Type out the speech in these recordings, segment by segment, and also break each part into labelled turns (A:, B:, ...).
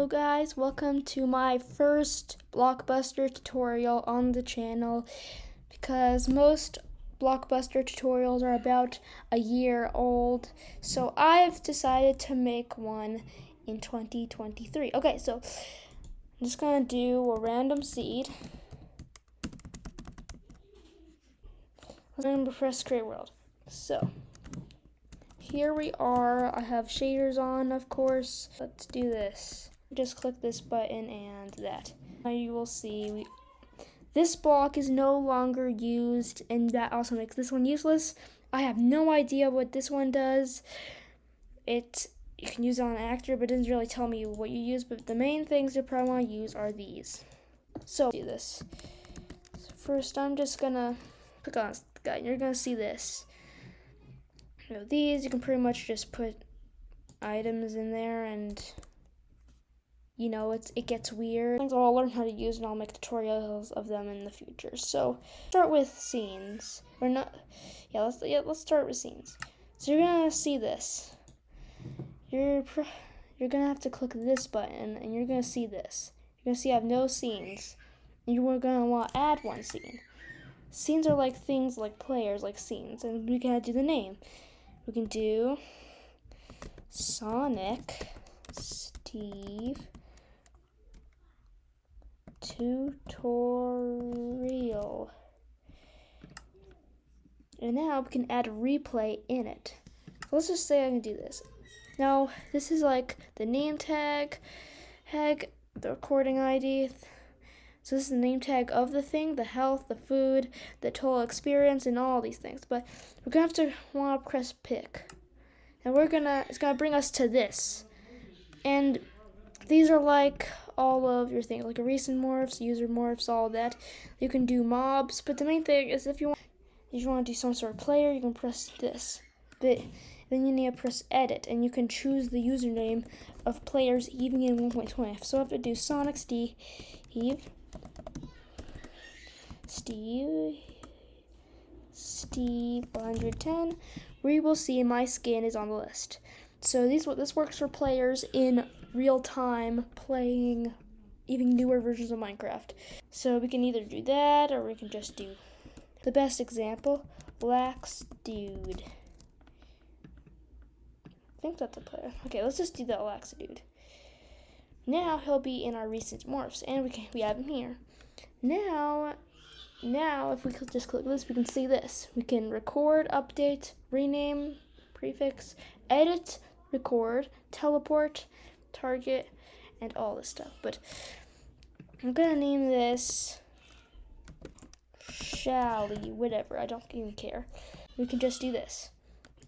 A: guys, welcome to my first Blockbuster tutorial on the channel, because most Blockbuster tutorials are about a year old, so I've decided to make one in 2023. Okay, so I'm just gonna do a random seed. I'm gonna press create world. So here we are. I have shaders on, of course. Let's do this. Just click this button and that. Now you will see this block is no longer used, and that also makes this one useless. I have no idea what this one does. You can use it on an actor, but it doesn't really tell me what you use. But the main things you probably want to use are these. So do this. So first, I'm just gonna click on this guy, and you're gonna see this. These, you can pretty much just put items in there, and it gets weird. I'll learn how to use, and I'll make tutorials of them in the future. So start with scenes. Let's start with scenes. So you're gonna see this. You're gonna have to click this button, and you're gonna see this. You're gonna see I have no scenes. You are gonna want to add one scene. Scenes are like things like players, like scenes, and we gotta do the name. We can do Sonic Steve Tutorial. And now we can add a replay in it. So let's just say I can do this. Now, this is like the name tag, the recording ID. So this is the name tag of the thing, the health, the food, the total experience, and all these things. But we're gonna have to want to press pick. And it's gonna bring us to this. And these are like all of your things, like recent morphs, user morphs, all that. You can do mobs, but the main thing is if you want to do some sort of player, you can press this. But then you need to press edit, and you can choose the username of players even in 1.20. So I have to do Sonic Steve 110, where you will see my skin is on the list. So this works for players in real time playing even newer versions of Minecraft. So we can either do that, or we can just do the best example, Lax Dude. I think that's a player. Okay, let's just do that Lax Dude. Now he'll be in our recent morphs, and we have him here. Now if we could just click this, we can see this. We can record, update, rename, prefix, edit, record, teleport, target, and all this stuff. But I'm gonna name this Shally, whatever. I don't even care. We can just do this.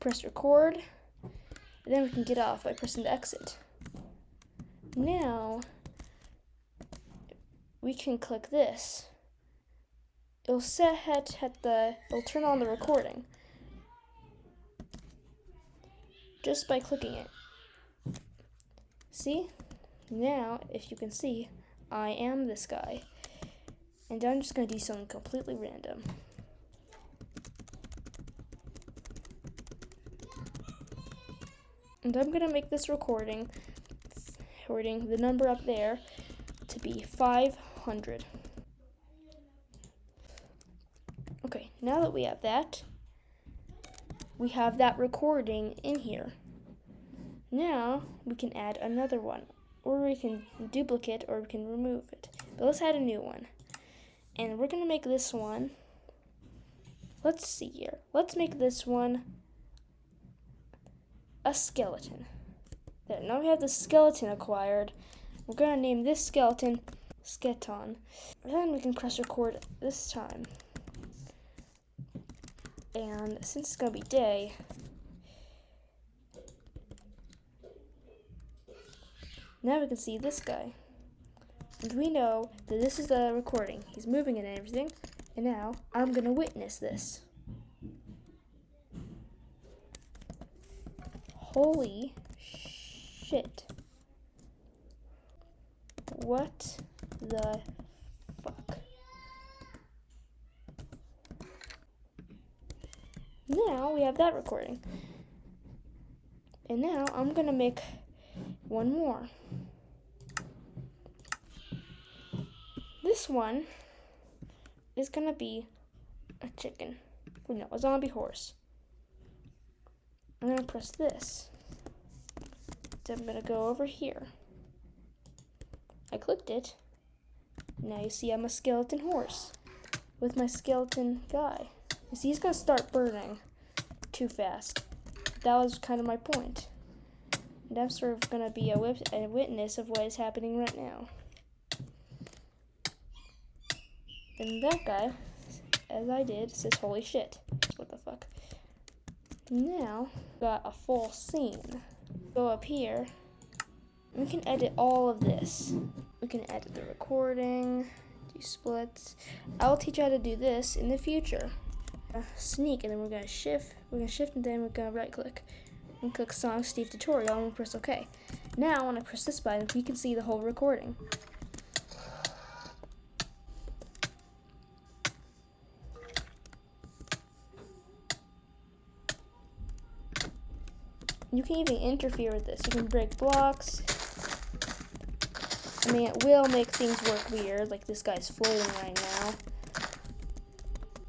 A: Press record, and then we can get off by pressing the exit. Now we can click this. It'll it'll turn on the recording just by clicking it. See? Now, if you can see, I am this guy. And I'm just gonna do something completely random. And I'm gonna make this recording, the number up there, to be 500. Okay, now that we have that recording in here. Now we can add another one, or we can duplicate, or we can remove it. But let's add a new one. And we're gonna make this one, let's see here. Let's make this one a skeleton. There, now we have the skeleton acquired. We're gonna name this skeleton Sketon. And then we can press record this time. And since it's gonna be day, now we can see this guy. And we know that this is the recording. He's moving and everything. And now I'm gonna witness this. Holy shit. What the fuck? Now we have that recording. And now I'm gonna make one more. this one is gonna be a chicken. Oh, no, a zombie horse. I'm gonna press this. So I'm gonna go over here. I clicked it. Now you see I'm a skeleton horse with my skeleton guy. You see, he's gonna start burning too fast. That was kind of my point. And I'm sort of gonna be a witness of what is happening right now. And that guy, as I did, says, holy shit. What the fuck? Now, got a full scene. Go up here. We can edit all of this. We can edit the recording, do splits. I'll teach you how to do this in the future. Sneak, and then we're gonna shift, and then we're gonna right click. And click Song Steve Tutorial, and we'll press OK. Now, when I press this button, we can see the whole recording. You can even interfere with this. You can break blocks. I mean, it will make things work weird, like this guy's floating right now.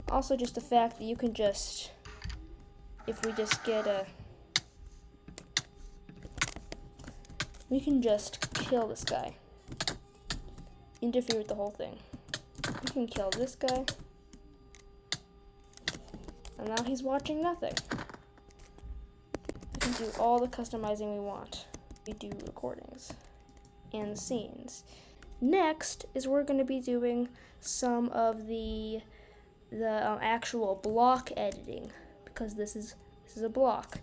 A: Also, just the fact that you can just, if we just get a, we can just kill this guy. Interfere with the whole thing. We can kill this guy. And now he's watching nothing. We can do all the customizing we want. We do recordings and scenes. Next is we're going to be doing some of the actual block editing, because this is a block.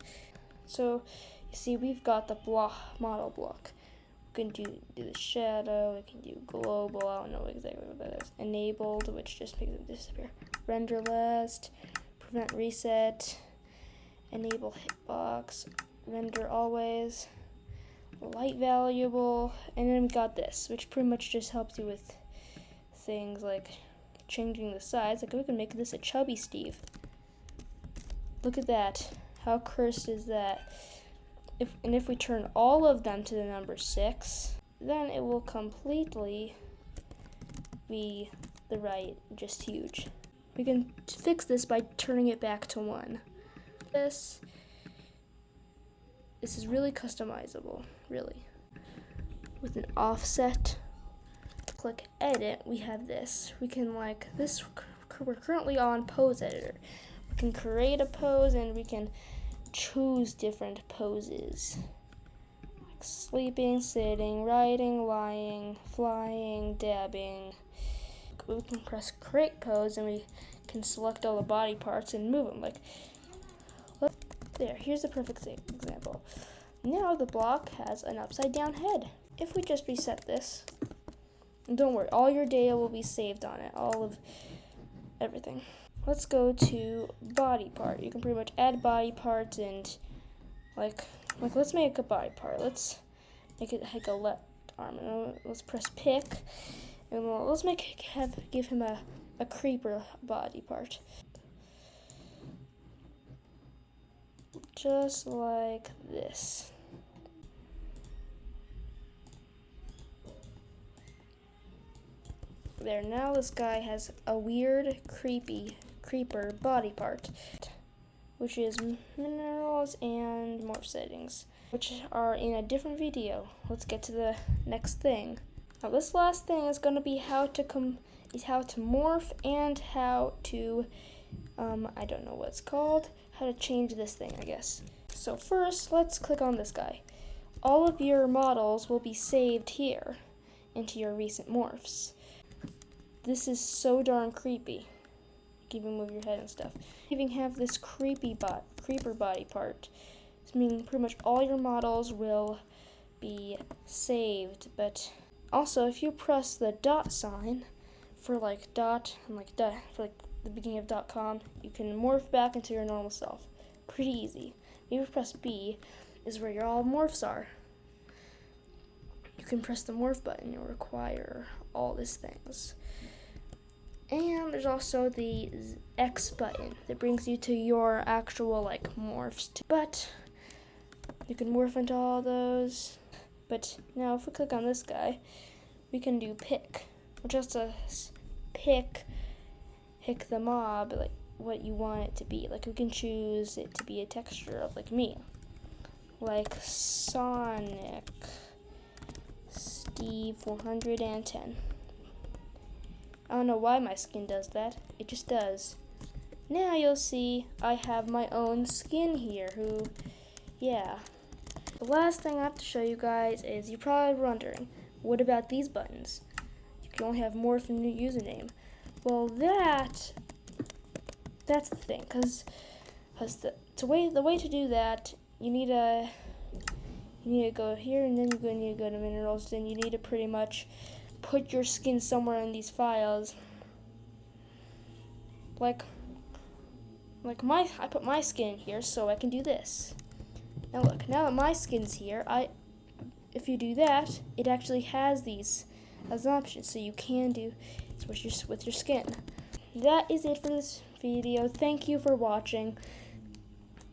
A: So you see, we've got the model block. We can do the shadow. We can do global. I don't know exactly what that is. Enabled, which just makes it disappear. Render last. Prevent reset. Enable hitbox. Render always. Light valuable. And then we got this, which pretty much just helps you with things like changing the size. Like, we can make this a chubby Steve. Look at that. How cursed is that? If we turn all of them to the number 6, then it will completely be the right, just huge. We can fix this by turning it back to 1. This is really customizable, really. With an offset, click edit, we have this. We can we're currently on pose editor. We can create a pose and we can choose different poses. Like sleeping, sitting, riding, lying, flying, dabbing. We can press create pose and we can select all the body parts and move them. There, here's a perfect example. Now the block has an upside down head. If we just reset this, and don't worry, all your data will be saved on it, all of everything. Let's go to body part. You can pretty much add body parts and like let's make a body part. Let's make it like a left arm. Let's press pick, and let's give him a creeper body part. Just like this. There, now this guy has a weird, creeper body part, which is minerals and morph settings, which are in a different video. Let's get to the next thing. Now, this last thing is going to be how to morph and how to, I don't know what it's called, how to change this thing, I guess. So first, let's click on this guy. All of your models will be saved here into your recent morphs. This is so darn creepy. You can even move your head and stuff. You even have this creeper body part. I mean, pretty much all your models will be saved. But also, if you press the dot sign for like dot and like dot for like the beginning of .com, you can morph back into your normal self. Pretty easy. If you press B, is where your all morphs are. You can press the morph button. You'll require all these things. And there's also the X button that brings you to your actual like morphs. But you can morph into all those. But now if we click on this guy, we can do pick. just to pick the mob, like what you want it to be. Like we can choose it to be a texture of like me, like Sonic Steve 410. I don't know why my skin does that. It just does. Now you'll see I have my own skin here. Yeah. The last thing I have to show you guys is you're probably wondering, what about these buttons? You can only have Morph in your username. Well, that's the thing, because the way to do that, you need to go here, and then you need to go to minerals. Then you need to pretty much put your skin somewhere in these files. Like I put my skin here so I can do this. Now look, now that my skin's here, if you do that, it actually has these as an option, so you can do it with your skin. That is it for this video. Thank you for watching.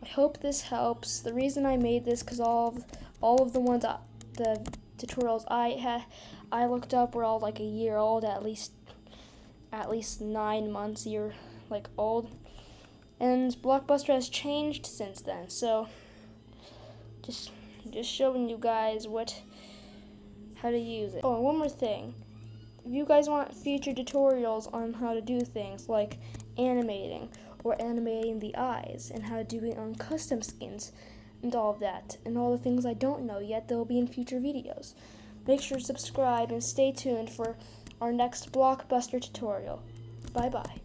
A: I hope this helps. The reason I made this because all of the ones the tutorials I looked up were all like a year old, at least 9 months old, and Blockbuster has changed since then. So just showing you guys how to use it. Oh, and one more thing. If you guys want future tutorials on how to do things like animating or animating the eyes and how to do it on custom skins and all of that and all the things I don't know yet, they'll be in future videos. Make sure to subscribe and stay tuned for our next Blockbuster tutorial. Bye bye.